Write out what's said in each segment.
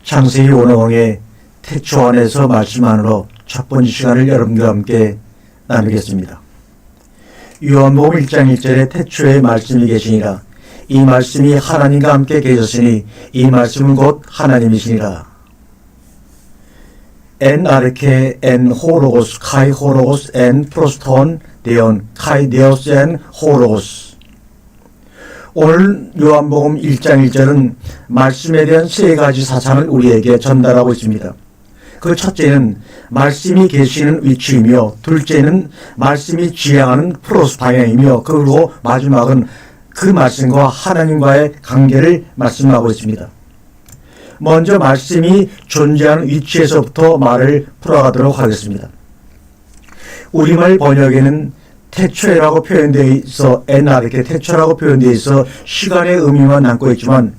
창세기 원어왕의 태초 안에서 말씀 안으로 첫 번째 시간을 여러분과 함께 나누겠습니다. 요한복음 1장 1절에 태초에 말씀이 계시니라. 이 말씀이 하나님과 함께 계셨으니 이 말씀은 곧 하나님이시니라. 엔 아르케 엔 호로고스 카이 호로고스 엔 프로스톤 데온 카이 데오스 엔 호로고스. 오늘 요한복음 1장 1절은 말씀에 대한 세 가지 사상을 우리에게 전달하고 있습니다. 그 첫째는 말씀이 계시는 위치이며, 둘째는 말씀이 지향하는 프로스 방향이며, 그리고 마지막은 그 말씀과 하나님과의 관계를 말씀하고 있습니다. 먼저 말씀이 존재하는 위치에서부터 말을 풀어가도록 하겠습니다. 우리말 번역에는 태초라고 표현되어 있어 이렇게 태초라고 표현되어 있어 시간의 의미만 남고 있지만,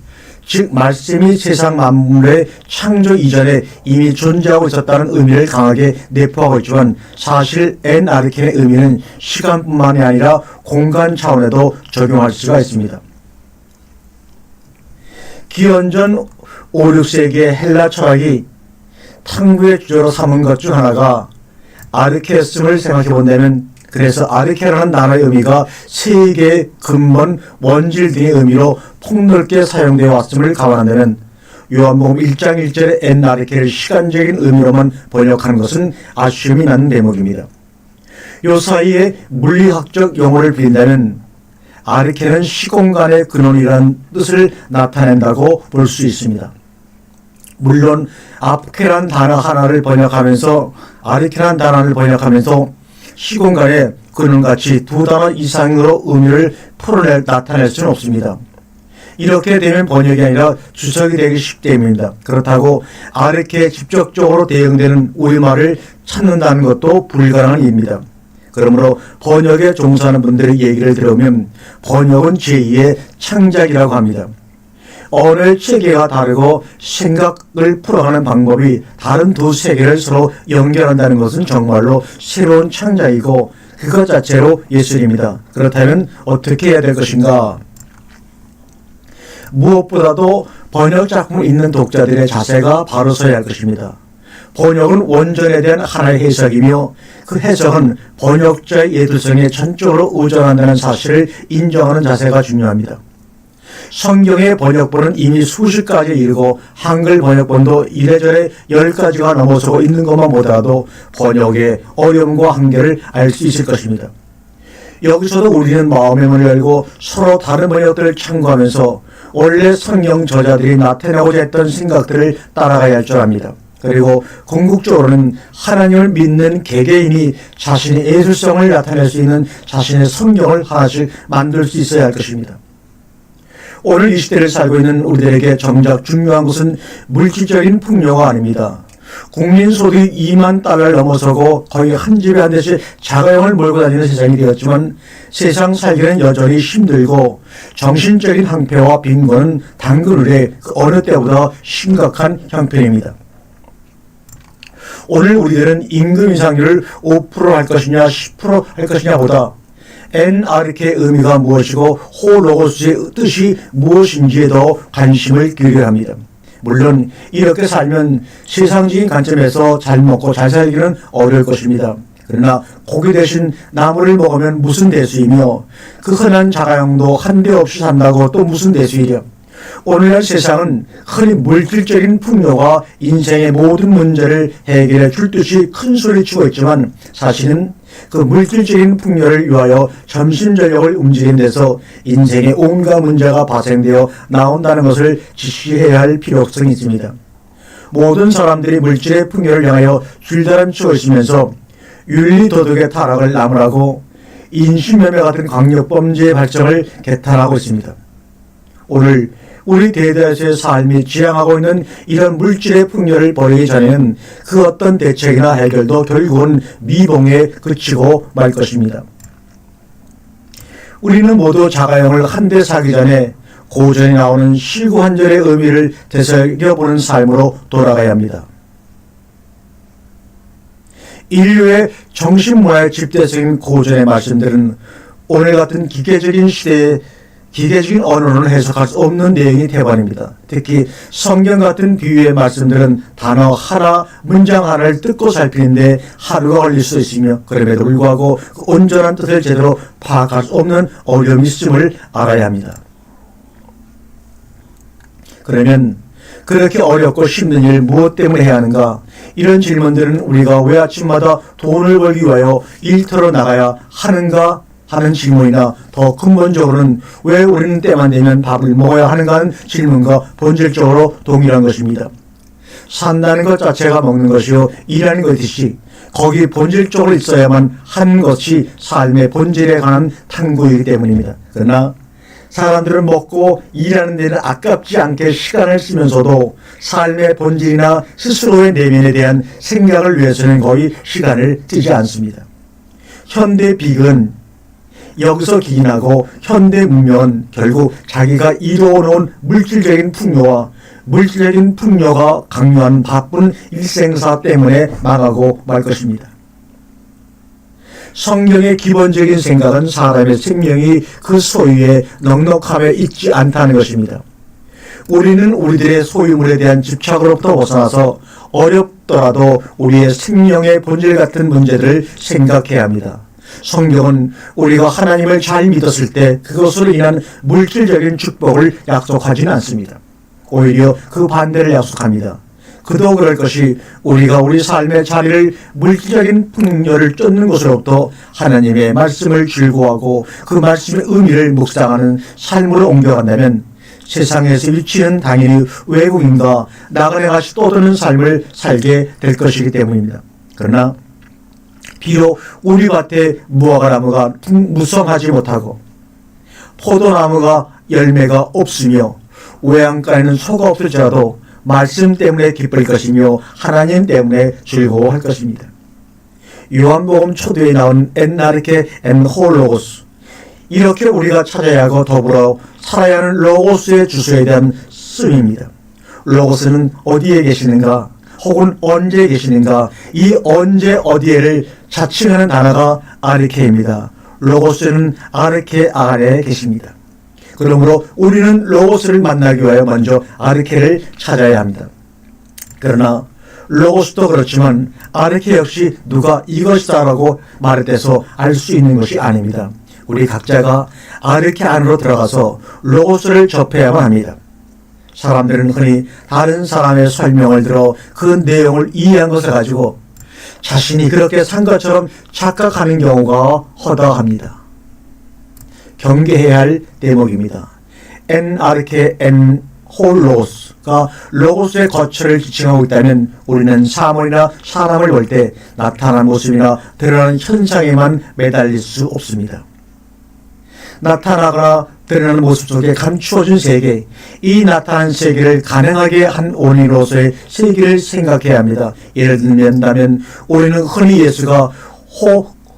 즉 말씀이 세상 만물의 창조 이전에 이미 존재하고 있었다는 의미를 강하게 내포하고 있지만, 사실 이렇게의 의미는 시간뿐만이 아니라 공간 차원에도 적용할 수가 있습니다. 기원전 5, 6세기의 헬라 철학이 탐구의 주제로 삼은 것 중 하나가 아르케였음을 생각해 본다면, 그래서 아르케라는 단어의 의미가 세계의 근본, 원질 등의 의미로 폭넓게 사용되어 왔음을 감안한다면, 요한복음 1장 1절의 아르케를 시간적인 의미로만 번역하는 것은 아쉬움이 나는 대목입니다. 요 사이에 물리학적 용어를 빌린다면 아르케는 시공간의 근원이라는 뜻을 나타낸다고 볼 수 있습니다. 물론 아르케라는 단어 하나를 번역하면서 아르케라는 단어를 번역하면서 시공간의 근원같이 두 단어 이상으로 의미를 나타낼 수는 없습니다. 이렇게 되면 번역이 아니라 주석이 되기 쉽기 때문입니다. 그렇다고 아르케에 직접적으로 대응되는 우리말을 찾는다는 것도 불가능한 일입니다. 그러므로 번역에 종사하는 분들의 얘기를 들으면 번역은 제2의 창작이라고 합니다. 언어의 체계가 다르고 생각을 풀어가는 방법이 다른 두 세계를 서로 연결한다는 것은 정말로 새로운 창작이고 그것 자체로 예술입니다. 그렇다면 어떻게 해야 될 것인가? 무엇보다도 번역 작품을 읽는 독자들의 자세가 바로 서야 할 것입니다. 번역은 원전에 대한 하나의 해석이며, 그 해석은 번역자의 예술성에 전적으로 의존한다는 사실을 인정하는 자세가 중요합니다. 성경의 번역본은 이미 수십 가지 이르고 한글 번역본도 이래저래 10가지가 넘어서고 있는 것만 보더라도 번역의 어려움과 한계를 알 수 있을 것입니다. 여기서도 우리는 마음의 문을 열고 서로 다른 번역들을 참고하면서 원래 성경 저자들이 나타내고자 했던 생각들을 따라가야 할 줄 압니다. 그리고 궁극적으로는 하나님을 믿는 개개인이 자신의 예술성을 나타낼 수 있는 자신의 성경을 하나씩 만들 수 있어야 할 것입니다. 오늘 이 시대를 살고 있는 우리들에게 정작 중요한 것은 물질적인 풍요가 아닙니다. 국민소득이 2만 달러를 넘어서고 거의 한 집에 한 대씩 자가용을 몰고 다니는 세상이 되었지만, 세상 살기는 여전히 힘들고 정신적인 황폐와 빈곤은 단그늘에 그 어느 때보다 심각한 형편입니다. 오늘 우리들은 임금 인상률을 5% 할 것이냐 10% 할 것이냐 보다 아르케의 의미가 무엇이고 호로고스의 뜻이 무엇인지에 더 관심을 기울여야 합니다. 물론 이렇게 살면 세상적인 관점에서 잘 먹고 잘 살기는 어려울 것입니다. 그러나 고기 대신 나물을 먹으면 무슨 대수이며, 그 흔한 자가용도 한 대 없이 산다고 또 무슨 대수이랴. 오늘날 세상은 흔히 물질적인 풍요가 인생의 모든 문제를 해결해 줄 듯이 큰 소리치고 있지만, 사실은 그 물질적인 풍요를 위하여 점심저녁을 움직이는 데서 인생의 온갖 문제가 발생되어 나온다는 것을 지시해야 할 필요성이 있습니다. 모든 사람들이 물질의 풍요를 향하여 줄다람치고 있으면서 윤리도덕의 타락을 나무라고 인신매매 같은 강력범죄의 발전을 개탄하고 있습니다. 오늘 우리 대다수의 삶이 지향하고 있는 이런 물질의 풍요를 버리기 전에는 그 어떤 대책이나 해결도 결국은 미봉에 그치고 말 것입니다. 우리는 모두 자가용을 한 대 사기 전에 고전에 나오는 실구한절의 의미를 되새겨보는 삶으로 돌아가야 합니다. 인류의 정신문화의 집대성인 고전의 말씀들은 오늘 같은 기계적인 시대에 기계적인 언어로는 해석할 수 없는 내용이 대반입니다. 특히 성경 같은 비유의 말씀들은 단어 하나, 문장 하나를 뜯고 살피는데 하루가 걸릴 수 있으며 그럼에도 불구하고 그 온전한 뜻을 제대로 파악할 수 없는 어려움이 있음을 알아야 합니다. 그러면 그렇게 어렵고 힘든 일 무엇 때문에 해야 하는가? 이런 질문들은 우리가 왜 아침마다 돈을 벌기 위하여 일터로 나가야 하는가 하는 질문이나 더 근본적으로는 왜 우리는 때만 되면 밥을 먹어야 하는가 하는 질문과 본질적으로 동일한 것입니다. 산다는 것 자체가 먹는 것이요 일하는 것이듯이 거기 본질적으로 있어야만 하는 것이 삶의 본질에 관한 탐구이기 때문입니다. 그러나 사람들은 먹고 일하는 데는 아깝지 않게 시간을 쓰면서도 삶의 본질이나 스스로의 내면에 대한 생각을 위해서는 거의 시간을 쓰지 않습니다. 현대 비극은 여기서 기인하고 현대 문명은 결국 자기가 이루어놓은 물질적인 풍요와 물질적인 풍요가 강요한 바쁜 일생사 때문에 망하고 말 것입니다. 성경의 기본적인 생각은 사람의 생명이 그 소유에 넉넉함에 있지 않다는 것입니다. 우리는 우리들의 소유물에 대한 집착으로부터 벗어나서 어렵더라도 우리의 생명의 본질 같은 문제들을 생각해야 합니다. 성경은 우리가 하나님을 잘 믿었을 때 그것으로 인한 물질적인 축복을 약속하지는 않습니다. 오히려 그 반대를 약속합니다. 그도 그럴 것이 우리가 우리 삶의 자리를 물질적인 풍요를 쫓는 것으로부터 하나님의 말씀을 즐거워하고 그 말씀의 의미를 묵상하는 삶으로 옮겨간다면 세상에서 위치는 당연히 외국인과 나그네 같이 떠도는 삶을 살게 될 것이기 때문입니다. 그러나 비록 우리 밭에 무화과나무가 무성하지 못하고 포도나무가 열매가 없으며 외양간에는 소가 없을지라도 말씀 때문에 기쁠 것이며 하나님 때문에 즐거워할 것입니다. 요한복음 초두에 나온 엔나르케 홀로고스, 이렇게 우리가 찾아야 하고 더불어 살아야 하는 로고스의 주소에 대한 쓰임입니다. 로고스는 어디에 계시는가 혹은 언제 계시는가, 이 언제 어디에를 자칭하는 단어가 아르케입니다. 로고스는 아르케 안에 계십니다. 그러므로 우리는 로고스를 만나기 위하여 먼저 아르케를 찾아야 합니다. 그러나 로고스도 그렇지만 아르케 역시 누가 이것이다라고 말해서 알 수 있는 것이 아닙니다. 우리 각자가 아르케 안으로 들어가서 로고스를 접해야만 합니다. 사람들은 흔히 다른 사람의 설명을 들어 그 내용을 이해한 것을 가지고 자신이 그렇게 산 것처럼 착각하는 경우가 허다합니다. 경계해야 할 대목입니다. 엔아르케 엔 홀로스가 로고스의 거처를 지칭하고 있다면 우리는 사물이나 사람을 볼 때 나타나는 모습이나 드러나는 현상에만 매달릴 수 없습니다. 나타나거나 드러나는 모습 속에 감추어진 세계, 이 나타난 세계를 가능하게 한 원인으로서의 세계를 생각해야 합니다. 예를 들면 우리는 흔히 예수가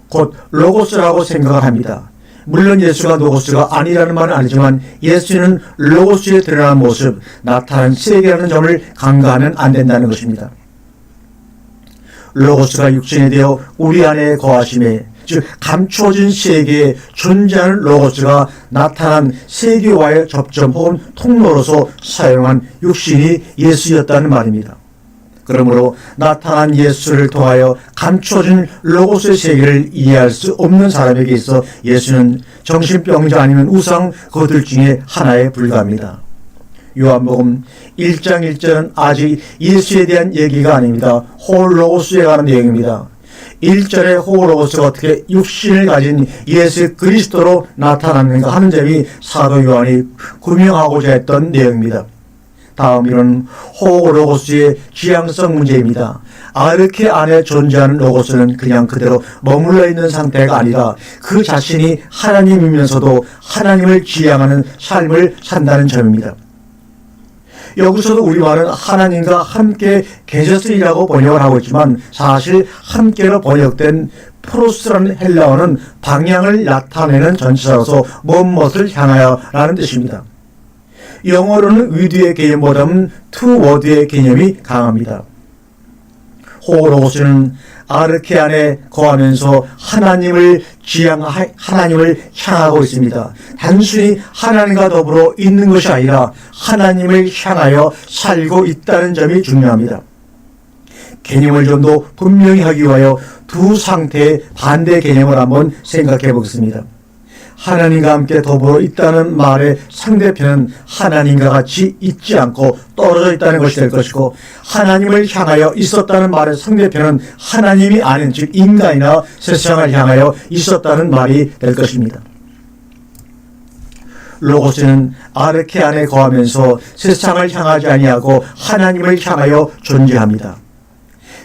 곧 로고스라고 생각을 합니다. 물론 예수가 로고스가 아니라는 말은 아니지만 예수는 로고스에 드러나는 모습, 나타난 세계라는 점을 간과하면 안 된다는 것입니다. 로고스가 육신이 되어 우리 안에 거하심에, 즉 감추어진 세계에 존재하는 로고스가 나타난 세계와의 접점 혹은 통로로서 사용한 육신이 예수였다는 말입니다. 그러므로 나타난 예수를 통하여 감춰진 로고스의 세계를 이해할 수 없는 사람에게 있어 예수는 정신병자 아니면 우상, 그들 중에 하나에 불과합니다. 요한복음 1장 1절은 아직 예수에 대한 얘기가 아닙니다. 홀로고스에 관한 내용입니다. 1절에 홀로고스가 어떻게 육신을 가진 예수 그리스도로 나타났는가 하는 점이 사도 요한이 구명하고자 했던 내용입니다. 다음 이런 홀로고스의 지향성 문제입니다. 아르케 안에 존재하는 로고스는 그냥 그대로 머물러 있는 상태가 아니라 그 자신이 하나님이면서도 하나님을 지향하는 삶을 산다는 점입니다. 여기서도 우리말은 하나님과 함께 계셨으리라고 번역을 하고 있지만 사실 함께로 번역된 프로스라는 헬라어는 방향을 나타내는 전치사로서 무엇을 향하여 라는 뜻입니다. 영어로는 with의 개념보다는 toward의 개념이 강합니다. 홀로고스는 아르케 안에 거하면서 하나님을 하나님을 향하고 있습니다. 단순히 하나님과 더불어 있는 것이 아니라 하나님을 향하여 살고 있다는 점이 중요합니다. 개념을 좀 더 분명히 하기 위하여 두 상태의 반대 개념을 한번 생각해 보겠습니다. 하나님과 함께 더불어 있다는 말의 상대편은 하나님과 같이 있지 않고 떨어져 있다는 것이 될 것이고, 하나님을 향하여 있었다는 말의 상대편은 하나님이 아닌, 즉 인간이나 세상을 향하여 있었다는 말이 될 것입니다. 로고스는 아르케 안에 거하면서 세상을 향하지 아니하고 하나님을 향하여 존재합니다.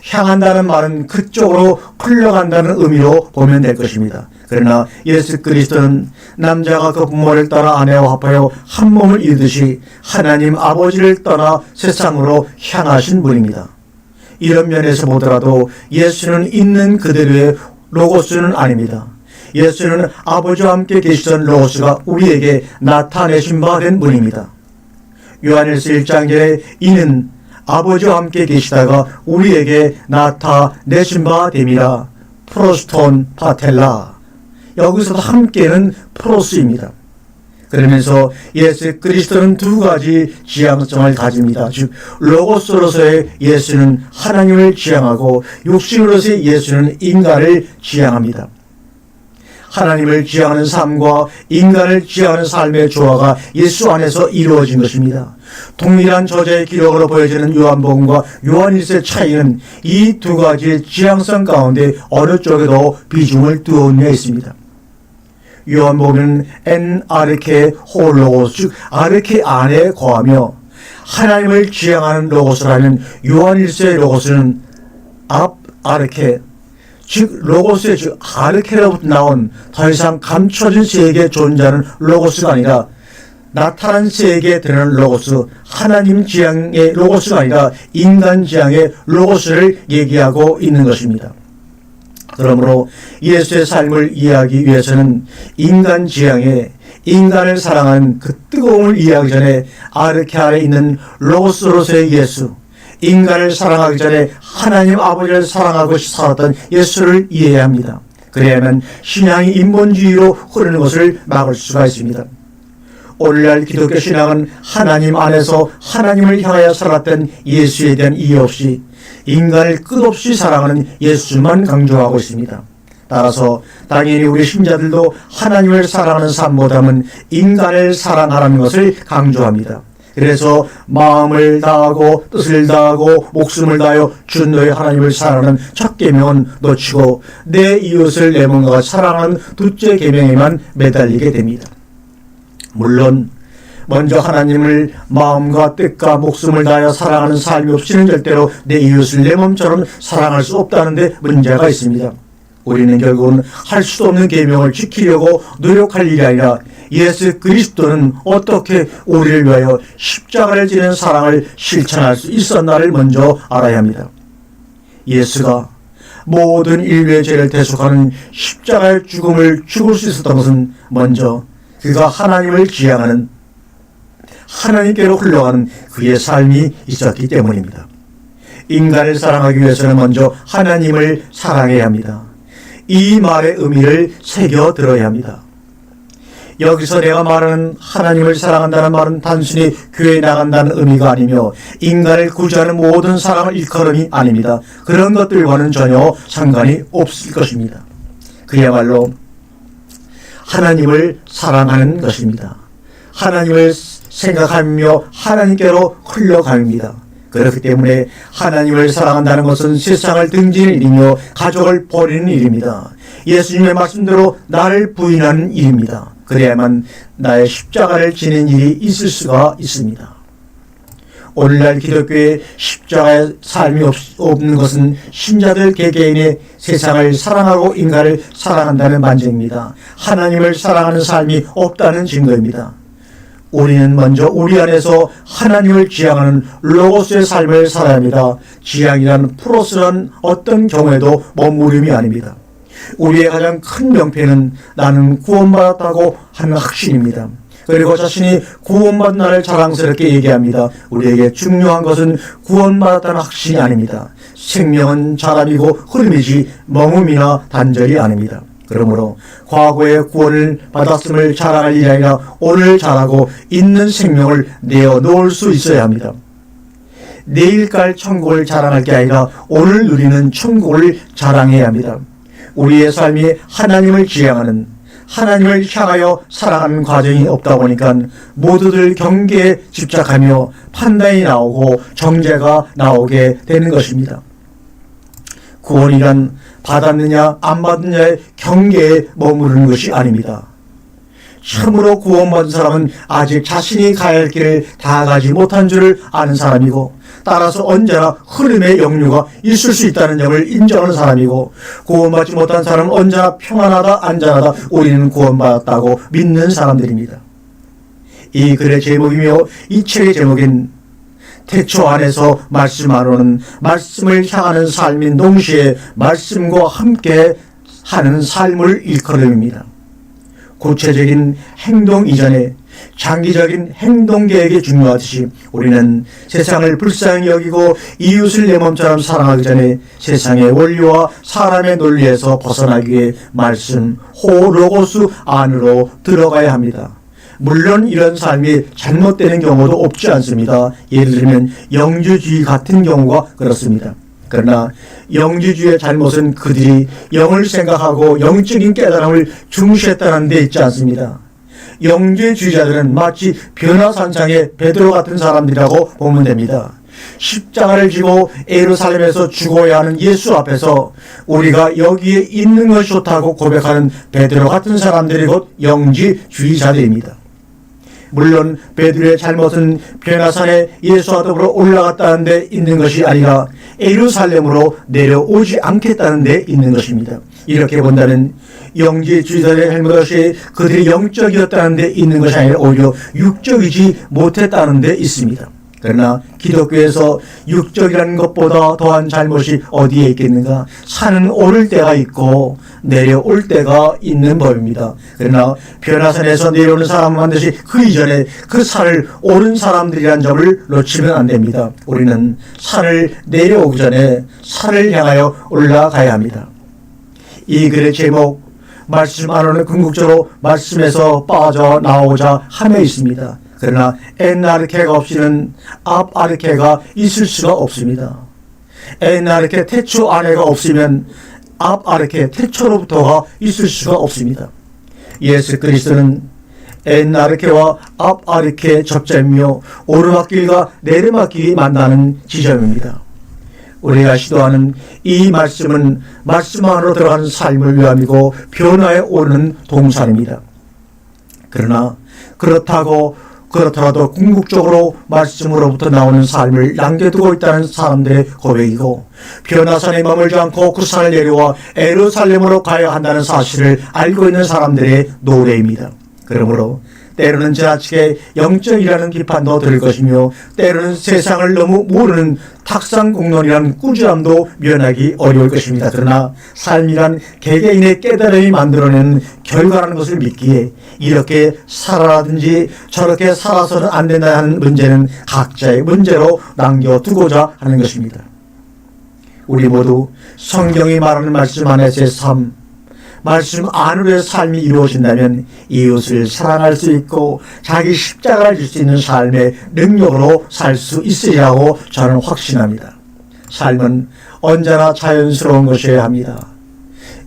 향한다는 말은 그쪽으로 흘러간다는 의미로 보면 될 것입니다. 그러나 예수 그리스도는 남자가 그 부모를 떠나 아내와 합하여 한 몸을 이루듯이 하나님 아버지를 떠나 세상으로 향하신 분입니다. 이런 면에서 보더라도 예수는 있는 그대로의 로고스는 아닙니다. 예수는 아버지와 함께 계시던 로고스가 우리에게 나타내신 바 된 분입니다. 요한일서 1장 전에 이는 아버지와 함께 계시다가 우리에게 나타내신 바 됨이라. 프로스톤 파텔라. 여기서도 함께는 프로스입니다. 그러면서 예수 그리스도는 두 가지 지향성을 가집니다. 즉 로고스로서의 예수는 하나님을 지향하고 육신으로서의 예수는 인간을 지향합니다. 하나님을 지향하는 삶과 인간을 지향하는 삶의 조화가 예수 안에서 이루어진 것입니다. 동일한 저자의 기록으로 보여지는 요한복음과 요한일서의 차이는 이 두 가지의 지향성 가운데 어느 쪽에 더 비중을 두었느냐 있습니다. 요한복음은 엔 아르케 홀로고스, 즉 아르케 안에 거하며 하나님을 지향하는 로고스라면, 요한일서의 로고스는 앞 아르케, 즉 로고스의 즉 아르케로부터 나온 더 이상 감춰진 세계에 존재하는 로고스가 아니라 나타난 세계에 드러나는 로고스, 하나님 지향의 로고스가 아니라 인간 지향의 로고스를 얘기하고 있는 것입니다. 그러므로 예수의 삶을 이해하기 위해서는 인간 지향의 인간을 사랑하는 그 뜨거움을 이해하기 전에 아르케 안에 있는 로고스로서의 예수, 인간을 사랑하기 전에 하나님 아버지를 사랑하고 살았던 예수를 이해해야 합니다. 그래야만 신앙이 인본주의로 흐르는 것을 막을 수가 있습니다. 오늘날 기독교 신앙은 하나님 안에서 하나님을 향하여 살았던 예수에 대한 이해 없이 인간을 끝없이 사랑하는 예수만 강조하고 있습니다. 따라서 당연히 우리 신자들도 하나님을 사랑하는 삶보다는 인간을 사랑하라는 것을 강조합니다. 그래서 마음을 다하고 뜻을 다하고 목숨을 다하여 주 너의 하나님을 사랑하는 첫 계명은 놓치고 내 이웃을 내 몸과 같이 사랑하는 둘째 계명에만 매달리게 됩니다. 물론 먼저 하나님을 마음과 뜻과 목숨을 다하여 사랑하는 삶이 없이는 절대로 내 이웃을 내 몸처럼 사랑할 수 없다는 데 문제가 있습니다. 우리는 결국은 할 수 없는 계명을 지키려고 노력할 일이 아니라 예수 그리스도는 어떻게 우리를 위하여 십자가를 지는 사랑을 실천할 수 있었나를 먼저 알아야 합니다. 예수가 모든 인류의 죄를 대속하는 십자가의 죽음을 죽을 수 있었던 것은 먼저 그가 하나님을 지향하는 하나님께로 흘러가는 그의 삶이 있었기 때문입니다. 인간을 사랑하기 위해서는 먼저 하나님을 사랑해야 합니다. 이 말의 의미를 새겨 들어야 합니다. 여기서 내가 말하는 하나님을 사랑한다는 말은 단순히 교회에 나간다는 의미가 아니며 인간을 구제하는 모든 사랑을 일컬음이 아닙니다. 그런 것들과는 전혀 상관이 없을 것입니다. 그야말로 하나님을 사랑하는 것입니다. 하나님을 생각하며 하나님께로 흘러갑니다. 그렇기 때문에 하나님을 사랑한다는 것은 세상을 등지는 일이며 가족을 버리는 일입니다. 예수님의 말씀대로 나를 부인하는 일입니다. 그래야만 나의 십자가를 지는 일이 있을 수가 있습니다. 오늘날 기독교의 십자가의 삶이 없는 것은 신자들 개개인의 세상을 사랑하고 인간을 사랑한다는 반증입니다. 하나님을 사랑하는 삶이 없다는 증거입니다. 우리는 먼저 우리 안에서 하나님을 지향하는 로고스의 삶을 살아야 합니다. 지향이란 프로스란 어떤 경우에도 머무름이 아닙니다. 우리의 가장 큰 명패는 나는 구원받았다고 하는 확신입니다. 그리고 자신이 구원받은 나를 자랑스럽게 얘기합니다. 우리에게 중요한 것은 구원받았다는 확신이 아닙니다. 생명은 자람이고 흐름이지 멍음이나 단절이 아닙니다. 그러므로 과거의 구원을 받았음을 자랑할 일이 아니라 오늘 자라고 있는 생명을 내어놓을 수 있어야 합니다. 내일 갈 천국을 자랑할 게 아니라 오늘 누리는 천국을 자랑해야 합니다. 우리의 삶이 하나님을 지향하는, 하나님을 향하여 살아가는 과정이 없다 보니까 모두들 경계에 집착하며 판단이 나오고 정죄가 나오게 되는 것입니다. 구원이란 받았느냐 안 받느냐의 경계에 머무르는 것이 아닙니다. 참으로 구원받은 사람은 아직 자신이 가야 할 길을 다 가지 못한 줄을 아는 사람이고, 따라서 언제나 흐름의 역류가 있을 수 있다는 점을 인정하는 사람이고, 구원받지 못한 사람은 언제나 평안하다 안전하다 우리는 구원받았다고 믿는 사람들입니다. 이 글의 제목이며 이 책의 제목인 태초 안에서 말씀 안으로는 말씀을 향하는 삶인 동시에 말씀과 함께 하는 삶을 일컬음입니다. 구체적인 행동 이전에 장기적인 행동 계획이 중요하듯이 우리는 세상을 불쌍히 여기고 이웃을 내 몸처럼 사랑하기 전에 세상의 원리와 사람의 논리에서 벗어나기 위해 말씀 호로고스 안으로 들어가야 합니다. 물론 이런 삶이 잘못되는 경우도 없지 않습니다. 예를 들면 영주주의 같은 경우가 그렇습니다. 그러나 영주주의의 잘못은 그들이 영을 생각하고 영적인 깨달음을 중시했다는 데 있지 않습니다. 영주주의자들은 마치 변화산상의 베드로 같은 사람들이라고 보면 됩니다. 십자가를 지고 예루살렘에서 죽어야 하는 예수 앞에서 우리가 여기에 있는 것이 좋다고 고백하는 베드로 같은 사람들이 곧 영지주의자들입니다. 물론 베드로의 잘못은 변화산에 예수와 더불어 올라갔다는 데 있는 것이 아니라 예루살렘으로 내려오지 않겠다는 데 있는 것입니다. 이렇게 본다면 영지주의자들의 잘못이 그들이 영적이었다는 데 있는 것이 아니라 오히려 육적이지 못했다는 데 있습니다. 그러나 기독교에서 육적이라는 것보다 더한 잘못이 어디에 있겠는가? 산은 오를 때가 있고 내려올 때가 있는 법입니다. 그러나 변화산에서 내려오는 사람은 반드시 그 이전에 그 산을 오른 사람들이라는 점을 놓치면 안 됩니다. 우리는 산을 내려오기 전에 산을 향하여 올라가야 합니다. 이 글의 제목, 말씀 안으로는 궁극적으로 말씀에서 빠져나오자 함에 있습니다. 그러나 엔아르케가 없이는 앞아르케가 있을 수가 없습니다. 엔아르케 태초 안에가 없으면 앞아르케 태초로부터가 있을 수가 없습니다. 예수 그리스도는 엔아르케와 앞아르케의 접점이며 오르막길과 내리막길이 만나는 지점입니다. 우리가 시도하는 이 말씀은 말씀 안으로 들어가는 삶을 위함이고 변화에 오르는 동산입니다. 그러나 그렇더라도 궁극적으로 말씀으로부터 나오는 삶을 남겨두고 있다는 사람들의 고백이고, 변화산에 머물지 않고 그 산을 내려와 예루살렘으로 가야 한다는 사실을 알고 있는 사람들의 노래입니다. 그러므로 때로는 지나치게 영적이라는 비판도 들을 것이며, 때로는 세상을 너무 모르는 탁상공론이라는 꾸지람도 면하기 어려울 것입니다. 그러나 삶이란 개개인의 깨달음이 만들어내는 결과라는 것을 믿기에 이렇게 살아라든지 저렇게 살아서는 안 된다 하는 문제는 각자의 문제로 남겨두고자 하는 것입니다. 우리 모두 성경이 말하는 말씀 안에서의 삶, 말씀 안으로의 삶이 이루어진다면 이웃을 사랑할 수 있고 자기 십자가를 질 수 있는 삶의 능력으로 살 수 있으리라고 저는 확신합니다. 삶은 언제나 자연스러운 것이어야 합니다.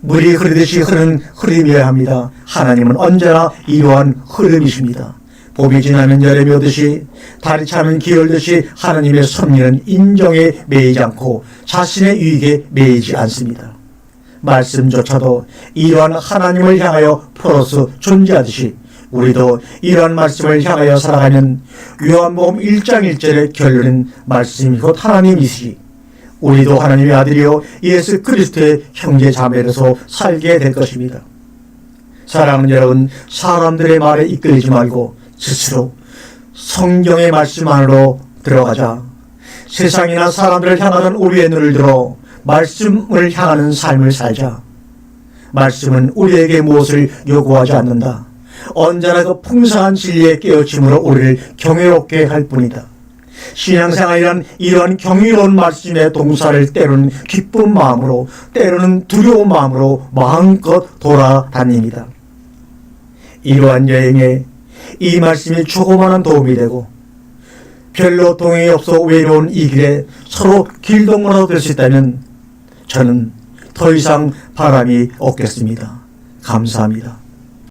물이 흐르듯이 흐르는 흐름이어야 합니다. 하나님은 언제나 이러한 흐름이십니다. 봄이 지나면 여름이 오듯이 달이 차면 기울듯이 하나님의 섭리는 인정에 매이지 않고 자신의 유익에 매이지 않습니다. 말씀조차도 이러한 하나님을 향하여 풀어서 존재하듯이 우리도 이러한 말씀을 향하여 살아가면 요한복음 1장 1절의 결론은 말씀이 곧 하나님이시지 우리도 하나님의 아들이요 예수 그리스도의 형제 자매로서 살게 될 것입니다. 사랑하는 여러분, 사람들의 말에 이끌리지 말고 스스로 성경의 말씀 안으로 들어가자. 세상이나 사람들을 향하는 우리의 눈을 들어 말씀을 향하는 삶을 살자. 말씀은 우리에게 무엇을 요구하지 않는다. 언제나 그 풍성한 진리의 깨우침으로 우리를 경외롭게 할 뿐이다. 신앙생활이란 이런 경이로운 말씀의 동사를 때로는 기쁜 마음으로 때로는 두려운 마음으로 마음껏 돌아다닙니다. 이러한 여행에 이 말씀이 조그마한 도움이 되고 별로 동행이 없어 외로운 이 길에 서로 길동무라도 될 수 있다면 저는 더 이상 바람이 없겠습니다. 감사합니다.